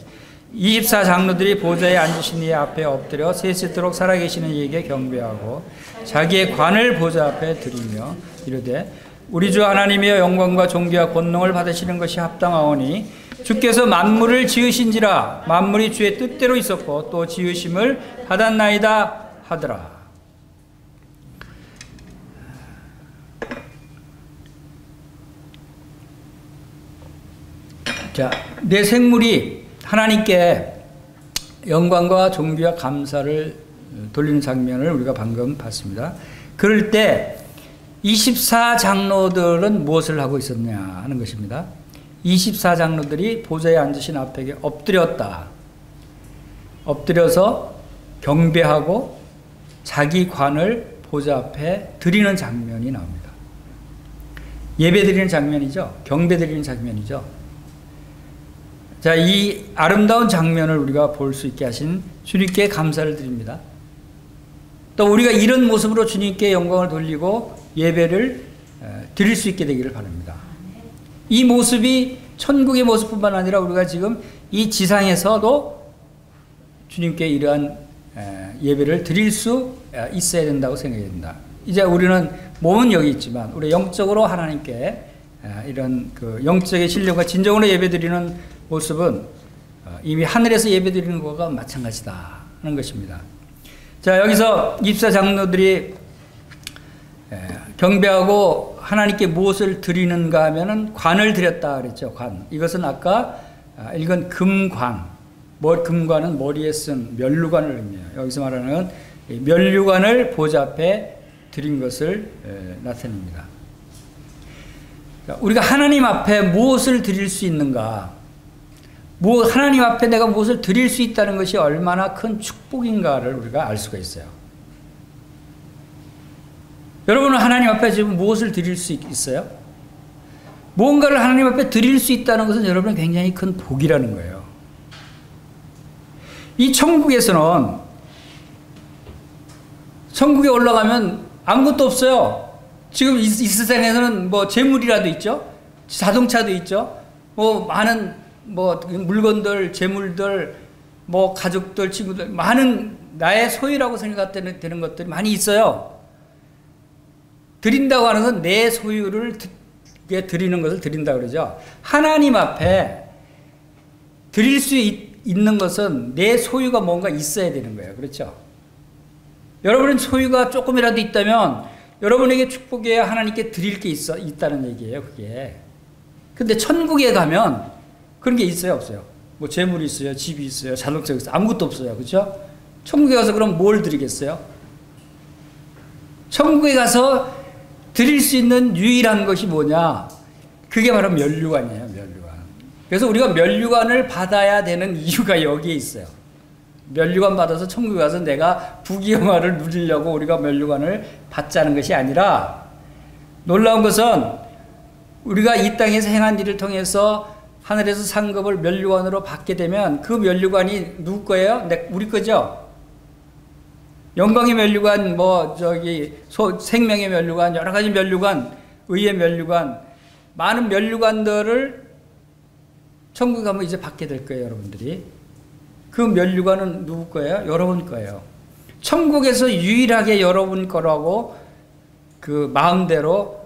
24장로들이 보좌에 앉으신 이의 앞에 엎드려 셋수도록 살아계시는 이에게 경배하고 자기의 관을 보좌 앞에 드리며 이르되 우리 주 하나님이여 영광과 존귀와 권능을 받으시는 것이 합당하오니 주께서 만물을 지으신지라 만물이 주의 뜻대로 있었고 또 지으심을 받았나이다 하더라. 자, 내 생물이 하나님께 영광과 존귀와 감사를 돌리는 장면을 우리가 방금 봤습니다. 그럴 때 24장로들은 무엇을 하고 있었냐 하는 것입니다. 24장로들이 보좌에 앉으신 앞에 엎드렸다. 엎드려서 경배하고 자기 관을 보좌 앞에 드리는 장면이 나옵니다. 예배 드리는 장면이죠. 경배 드리는 장면이죠. 자, 이 아름다운 장면을 우리가 볼 수 있게 하신 주님께 감사를 드립니다. 또 우리가 이런 모습으로 주님께 영광을 돌리고 예배를 드릴 수 있게 되기를 바랍니다. 이 모습이 천국의 모습뿐만 아니라 우리가 지금 이 지상에서도 주님께 이러한 예배를 드릴 수 있어야 된다고 생각이 됩니다. 이제 우리는 몸은 여기 있지만 우리 영적으로 하나님께 이런 그 영적의 신령과 진정으로 예배드리는 모습은 이미 하늘에서 예배드리는 것과 마찬가지다 하는 것입니다. 자, 여기서 24장로들이 경배하고 하나님께 무엇을 드리는가 하면은 관을 드렸다 그랬죠. 관. 이것은 아까 읽은 금관. 금관은 머리에 쓴 면류관을 의미해요. 여기서 말하는 면류관을 보좌 앞에 드린 것을 나타냅니다. 우리가 하나님 앞에 무엇을 드릴 수 있는가? 하나님 앞에 내가 무엇을 드릴 수 있다는 것이 얼마나 큰 축복인가를 우리가 알 수가 있어요. 여러분은 하나님 앞에 지금 무엇을 드릴 수 있어요? 무언가를 하나님 앞에 드릴 수 있다는 것은 여러분은 굉장히 큰 복이라는 거예요. 이 천국에서는 천국에 올라가면 아무것도 없어요. 지금 이 세상에서는 뭐 재물이라도 있죠. 자동차도 있죠. 뭐 많은 뭐 물건들, 재물들, 뭐 가족들, 친구들 많은 나의 소유라고 생각되는 것들이 많이 있어요. 드린다고 하는 건 내 소유를 드리는 것을 드린다고 그러죠. 하나님 앞에 드릴 수 있는 것은 내 소유가 뭔가 있어야 되는 거예요. 그렇죠? 여러분은 소유가 조금이라도 있다면 여러분에게 축복에 하나님께 드릴 게 있다는 얘기예요. 그게. 근데 천국에 가면 그런 게 있어요, 없어요? 뭐 재물이 있어요, 집이 있어요, 자동차가 있어요. 아무것도 없어요. 그렇죠? 천국에 가서 그럼 뭘 드리겠어요? 천국에 가서 드릴 수 있는 유일한 것이 뭐냐? 그게 바로 면류관이에요, 면류관. 그래서 우리가 면류관을 받아야 되는 이유가 여기에 있어요. 면류관 받아서 천국에 가서 내가 부귀영화를 누리려고 우리가 면류관을 받자는 것이 아니라 놀라운 것은 우리가 이 땅에서 행한 일을 통해서 하늘에서 상급을 면류관으로 받게 되면 그 면류관이 누구 거예요? 우리 거죠? 영광의 면류관, 생명의 면류관, 여러 가지 면류관, 의의 면류관, 많은 면류관들을 천국에 가면 이제 받게 될 거예요, 여러분들이. 그 면류관은 누구 거예요? 여러분 거예요. 천국에서 유일하게 여러분 거라고 그 마음대로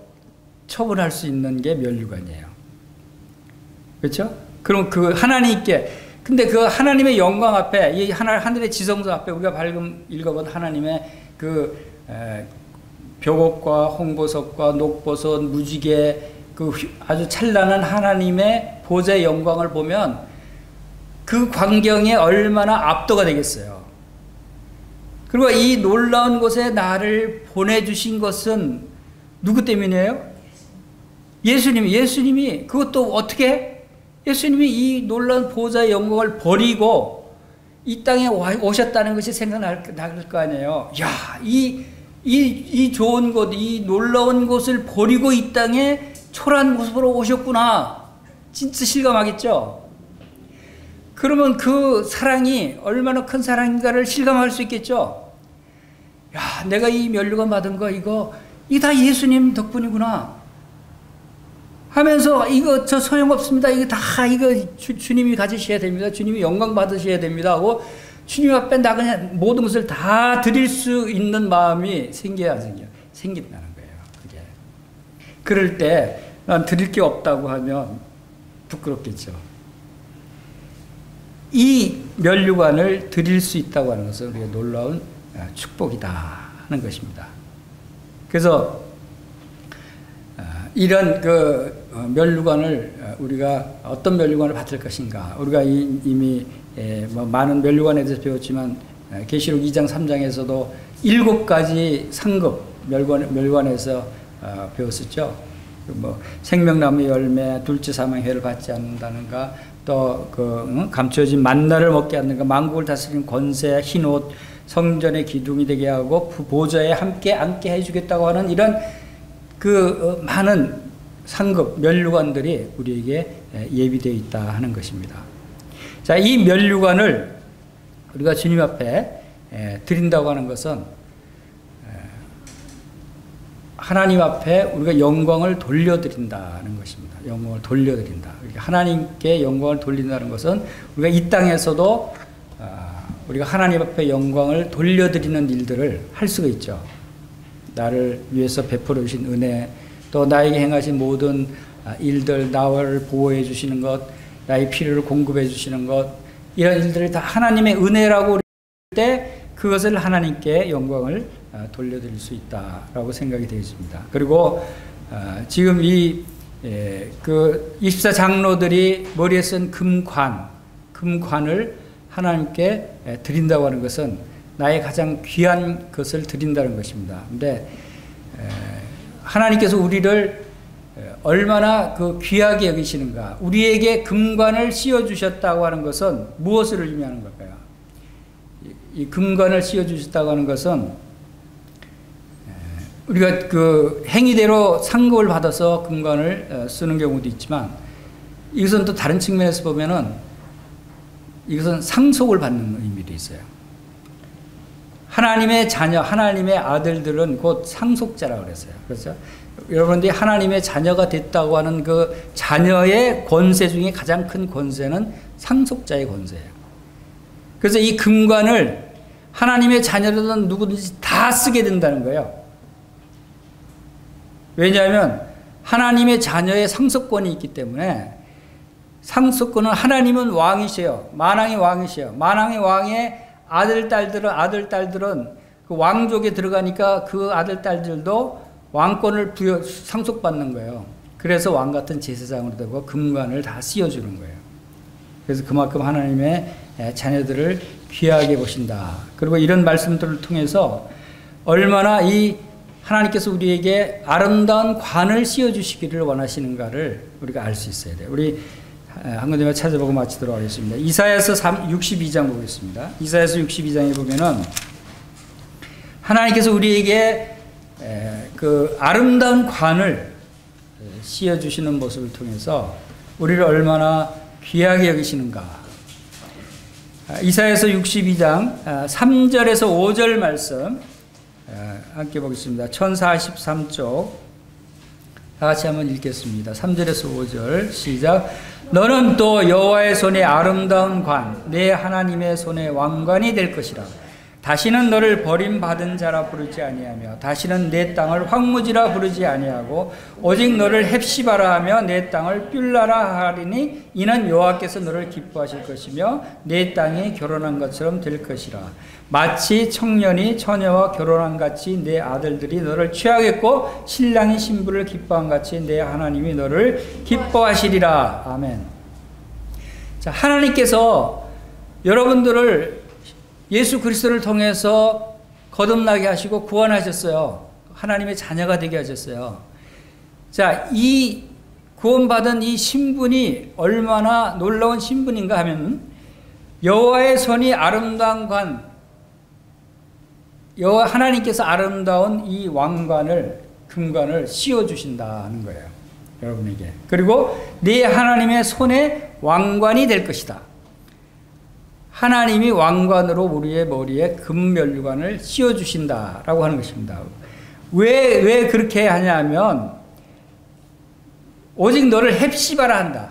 처분할 수 있는 게 면류관이에요. 그렇죠? 그럼 그 하나님께, 근데 그 하나님의 영광 앞에, 이 하늘의 지성소 앞에 우리가 방금 읽어본 하나님의 벽옥과 홍보석과 녹보석, 무지개, 아주 찬란한 하나님의 보좌의 영광을 보면 그 광경에 얼마나 압도가 되겠어요. 그리고 이 놀라운 곳에 나를 보내주신 것은 누구 때문이에요? 예수님이 그것도 어떻게? 예수님이 이 놀라운 보좌의 영광을 버리고 이 땅에 오셨다는 것이 생각날 거 아니에요. 야, 이 좋은 곳, 이 놀라운 곳을 버리고 이 땅에 초라한 모습으로 오셨구나. 진짜 실감하겠죠? 그러면 그 사랑이 얼마나 큰 사랑인가를 실감할 수 있겠죠? 야, 내가 이 면류관 받은 거, 이거 다 예수님 덕분이구나. 하면서 이거 저 소용없습니다. 이거 다 주님이 가지셔야 됩니다. 주님이 영광 받으셔야 됩니다. 하고 주님 앞에 나 그냥 모든 것을 다 드릴 수 있는 마음이 생긴다는 거예요. 그게. 그럴 때 난 드릴 게 없다고 하면 부끄럽겠죠. 이 면류관을 드릴 수 있다고 하는 것은 우리가 놀라운 축복이다 하는 것입니다. 그래서 이런 면류관을 우리가 어떤 면류관을 받을 것인가, 우리가 이미 많은 면류관에 대해서 배웠지만 계시록 2장 3장에서도 7가지 상급 면류관에서 배웠었죠. 생명나무 열매, 둘째 사망의 해를 받지 않는다는가, 또 감춰진 만나를 먹게 하는가, 만국을 다스리는 권세, 흰옷, 성전의 기둥이 되게 하고 보좌에 함께 앉게 해주겠다고 하는 이런 많은 상급 면류관들이 우리에게 예비되어 있다 하는 것입니다. 자, 이 면류관을 우리가 주님 앞에 드린다고 하는 것은 하나님 앞에 우리가 영광을 돌려드린다는 것입니다. 영광을 돌려드린다. 하나님께 영광을 돌린다는 것은 우리가 이 땅에서도 우리가 하나님 앞에 영광을 돌려드리는 일들을 할 수가 있죠. 나를 위해서 베풀어 주신 은혜, 또 나에게 행하신 모든 일들, 나를 보호해 주시는 것, 나의 필요를 공급해 주시는 것, 이런 일들을 다 하나님의 은혜라고 할 때 그것을 하나님께 영광을 돌려드릴 수 있다라고 생각이 되겠습니다. 그리고 지금 24 장로들이 머리에 쓴 금관을 하나님께 드린다고 하는 것은 나의 가장 귀한 것을 드린다는 것입니다. 근데 하나님께서 우리를 얼마나 귀하게 여기시는가, 우리에게 금관을 씌워주셨다고 하는 것은 무엇을 의미하는 걸까요? 이 금관을 씌워주셨다고 하는 것은 우리가 행위대로 상급을 받아서 금관을 쓰는 경우도 있지만, 이것은 또 다른 측면에서 보면은 이것은 상속을 받는 의미도 있어요. 하나님의 자녀, 하나님의 아들들은 곧 상속자라고 그랬어요. 그렇죠? 여러분들이 하나님의 자녀가 됐다고 하는 그 자녀의 권세 중에 가장 큰 권세는 상속자의 권세예요. 그래서 이 금관을 하나님의 자녀들은 누구든지 다 쓰게 된다는 거예요. 왜냐하면 하나님의 자녀의 상속권이 있기 때문에, 상속권은 하나님은 왕이세요. 만왕의 왕이세요. 만왕의 왕의 아들, 딸들은 그 왕족에 들어가니까 그 아들, 딸들도 왕권을 상속받는 거예요. 그래서 왕 같은 제사장으로 되고 금관을 다 씌워주는 거예요. 그래서 그만큼 하나님의 자녀들을 귀하게 보신다. 그리고 이런 말씀들을 통해서 얼마나 이 하나님께서 우리에게 아름다운 관을 씌워주시기를 원하시는가를 우리가 알 수 있어야 돼요. 우리 한 군데만 찾아보고 마치도록 하겠습니다. 이사야서 62장 보겠습니다. 이사야서 62장에 보면은 하나님께서 우리에게 그 아름다운 관을 씌워주시는 모습을 통해서 우리를 얼마나 귀하게 여기시는가. 이사야서 62장 3절에서 5절 말씀 함께 보겠습니다. 1043쪽 다 같이 한번 읽겠습니다. 3절에서 5절 시작. 너는 또 여호와의 손에 아름다운 관, 내 하나님의 손에 왕관이 될 것이라. 다시는 너를 버림받은 자라 부르지 아니하며 다시는 내 땅을 황무지라 부르지 아니하고 오직 너를 헵시바라 하며 내 땅을 뷸라라 하리니 이는 여호와께서 너를 기뻐하실 것이며 내 땅이 결혼한 것처럼 될 것이라. 마치 청년이 처녀와 결혼한 같이 내 아들들이 너를 취하겠고 신랑이 신부를 기뻐한 같이 내 하나님이 너를 기뻐하시리라. 아멘. 자, 하나님께서 여러분들을 예수 그리스도를 통해서 거듭나게 하시고 구원하셨어요. 하나님의 자녀가 되게 하셨어요. 자, 이 구원받은 이 신분이 얼마나 놀라운 신분인가 하면 여호와의 손이 아름다운 관, 여호와 하나님께서 아름다운 이 왕관을, 금관을 씌워주신다는 거예요. 여러분에게. 그리고 네 하나님의 손에 왕관이 될 것이다. 하나님이 왕관으로 우리의 머리에 금면류관을 씌워주신다라고 하는 것입니다. 왜 그렇게 하냐면 오직 너를 헵시바라 한다.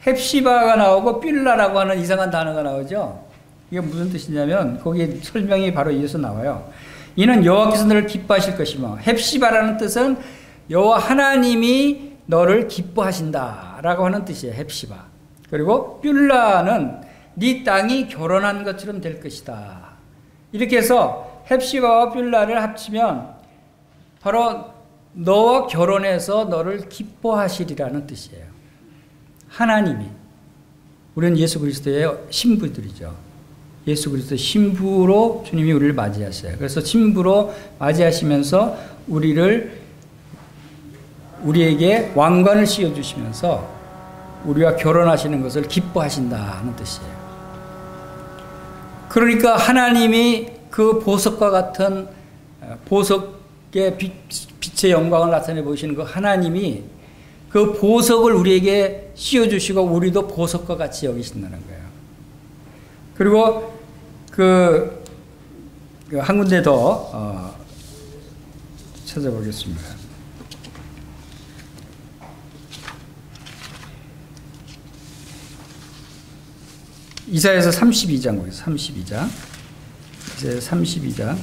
헵시바가 나오고 뷸라라고 하는 이상한 단어가 나오죠. 이게 무슨 뜻이냐면 거기에 설명이 바로 이어서 나와요. 이는 여호와께서 너를 기뻐하실 것이며, 헵시바라는 뜻은 여호와 하나님이 너를 기뻐하신다라고 하는 뜻이에요. 헵시바. 그리고 뷸라는 네 땅이 결혼한 것처럼 될 것이다. 이렇게 해서 헵시바와 뷸라를 합치면 바로 너와 결혼해서 너를 기뻐하시리라는 뜻이에요. 하나님이. 우리는 예수 그리스도의 신부들이죠. 예수 그리스도의 신부로 주님이 우리를 맞이하셔요. 그래서 신부로 맞이하시면서 우리에게 왕관을 씌워주시면서 우리와 결혼하시는 것을 기뻐하신다는 뜻이에요. 그러니까 하나님이 그 보석과 같은 보석의 빛의 영광을 나타내 보이시는 그 하나님이 그 보석을 우리에게 씌워주시고 우리도 보석과 같이 여기신다는 거예요. 그리고 한 군데 더 찾아보겠습니다. 이사야서 32장 보겠습니다. 32장. 이사야 32장.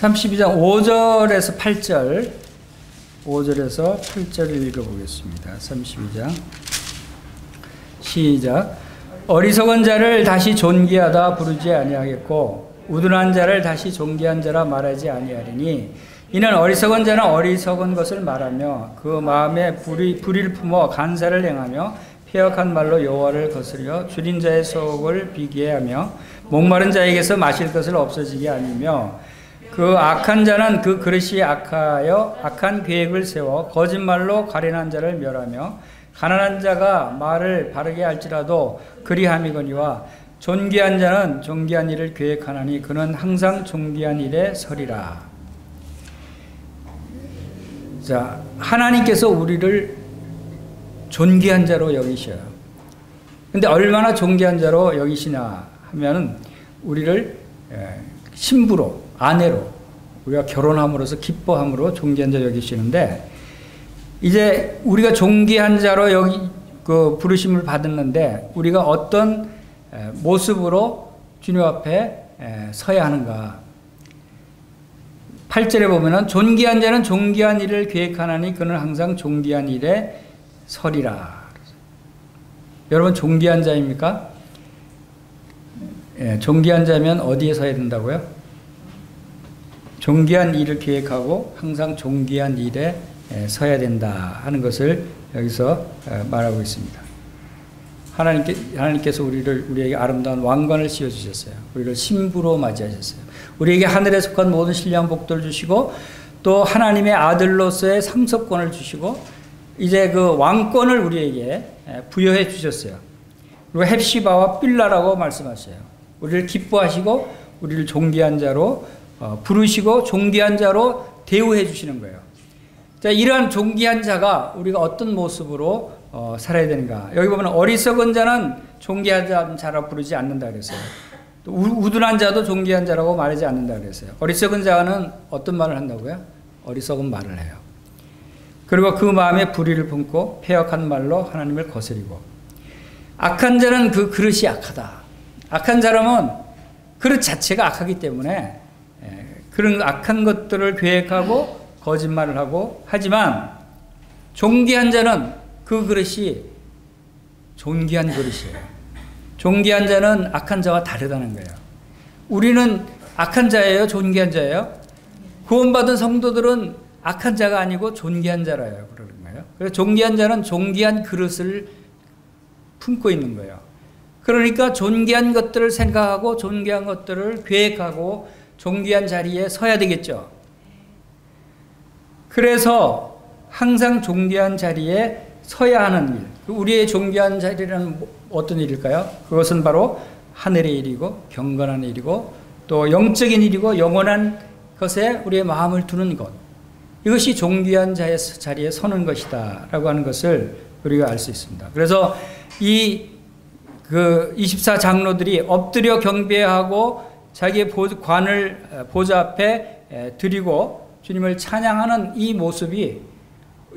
32장 5절에서 8절. 5절에서 8절을 읽어보겠습니다. 32장. 시작. 어리석은 자를 다시 존귀하다 부르지 아니하겠고 우둔한 자를 다시 존귀한 자라 말하지 아니하리니 이는 어리석은 자는 어리석은 것을 말하며 그 마음에 불의를 품어 간사를 행하며 패역한 말로 여호와를 거스려 줄인 자의 속을 비게 하며 목마른 자에게서 마실 것을 없어지게 하니며 그 악한 자는 그 그릇이 악하여 악한 계획을 세워 거짓말로 가련한 자를 멸하며 가난한 자가 말을 바르게 할지라도 그리함이거니와 존귀한 자는 존귀한 일을 계획하나니 그는 항상 존귀한 일에 서리라. 자, 하나님께서 우리를 존귀한 자로 여기셔요. 근데 얼마나 존귀한 자로 여기시냐 하면은 우리를 신부로, 아내로, 우리가 결혼함으로써 기뻐함으로 존귀한 자로 여기시는데 이제 우리가 존귀한 자로 여기 부르심을 받았는데 우리가 어떤 모습으로 주님 앞에 서야 하는가. 8절에 보면은 존귀한 자는 존귀한 일을 계획하나니 그는 항상 존귀한 일에 서리라. 여러분 존귀한 자입니까? 존귀한 자면 어디에 서야 된다고요? 존귀한 일을 계획하고 항상 존귀한 일에 서야 된다 하는 것을 여기서 말하고 있습니다. 하나님께서 우리에게 아름다운 왕관을 씌워주셨어요. 우리를 신부로 맞이하셨어요. 우리에게 하늘에 속한 모든 신령 복들을 주시고 또 하나님의 아들로서의 상속권을 주시고 이제 그 왕권을 우리에게 부여해 주셨어요. 그리고 헵시바와 뷸라라고 말씀하셔요. 우리를 기뻐하시고 우리를 존귀한 자로 부르시고 존귀한 자로 대우해 주시는 거예요. 자, 이러한 존귀한 자가 우리가 어떤 모습으로 살아야 되는가. 여기 보면 어리석은 자는 존귀한 자라고 부르지 않는다 그랬어요. 또 우둔한 자도 존귀한 자라고 말하지 않는다 그랬어요. 어리석은 자는 어떤 말을 한다고요? 어리석은 말을 해요. 그리고 그 마음에 불의를 품고 패역한 말로 하나님을 거스리고. 악한 자는 그 그릇이 악하다. 악한 사람은 그릇 자체가 악하기 때문에 그런 악한 것들을 계획하고 거짓말을 하고, 하지만 존귀한 자는 그 그릇이 존귀한 그릇이에요. 존귀한 자는 악한 자와 다르다는 거예요. 우리는 악한 자예요? 존귀한 자예요? 구원받은 성도들은 악한 자가 아니고 존귀한 자라요. 그러는 거예요. 그래서 존귀한 자는 존귀한 그릇을 품고 있는 거예요. 그러니까 존귀한 것들을 생각하고 존귀한 것들을 계획하고 존귀한 자리에 서야 되겠죠. 그래서 항상 존귀한 자리에 서야 하는 일. 우리의 존귀한 자리는 어떤 일일까요? 그것은 바로 하늘의 일이고 경건한 일이고 또 영적인 일이고 영원한 것에 우리의 마음을 두는 것. 이것이 존귀한 자리에 서는 것이다 라고 하는 것을 우리가 알 수 있습니다. 그래서 이 24장로들이 엎드려 경배하고 자기의 관을 보좌 앞에 드리고 주님을 찬양하는 이 모습이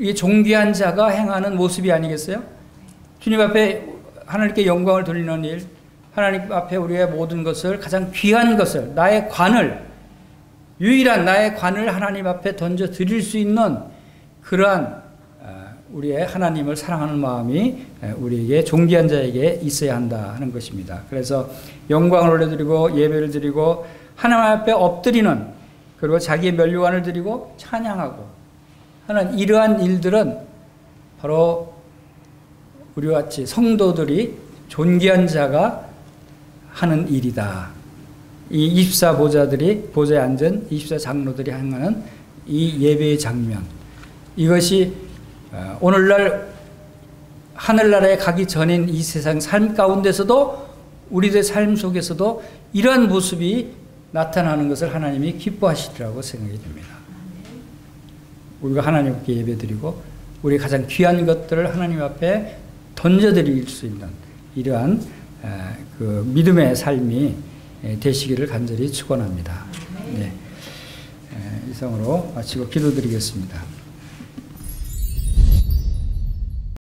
이 존귀한 자가 행하는 모습이 아니겠어요? 주님 앞에 하나님께 영광을 돌리는 일, 하나님 앞에 우리의 모든 것을, 가장 귀한 것을, 나의 관을, 유일한 나의 관을 하나님 앞에 던져 드릴 수 있는 그러한 우리의 하나님을 사랑하는 마음이 우리에게 존귀한 자에게 있어야 한다 하는 것입니다. 그래서 영광을 올려드리고 예배를 드리고 하나님 앞에 엎드리는, 그리고 자기의 면류관을 드리고 찬양하고 하는 이러한 일들은 바로 우리와 같이 성도들이 존귀한 자가 하는 일이다. 이 24보좌들이 보좌에 앉은 24장로들이 행하는 이 예배의 장면, 이것이 오늘날 하늘나라에 가기 전인 이 세상 삶 가운데서도 우리들의 삶 속에서도 이러한 모습이 나타나는 것을 하나님이 기뻐하시리라고 생각이 듭니다. 우리가 하나님께 예배드리고 우리 가장 귀한 것들을 하나님 앞에 던져드릴 수 있는 이러한 그 믿음의 삶이 되시기를 간절히 축원합니다. 네. 이상으로 마치고 기도드리겠습니다.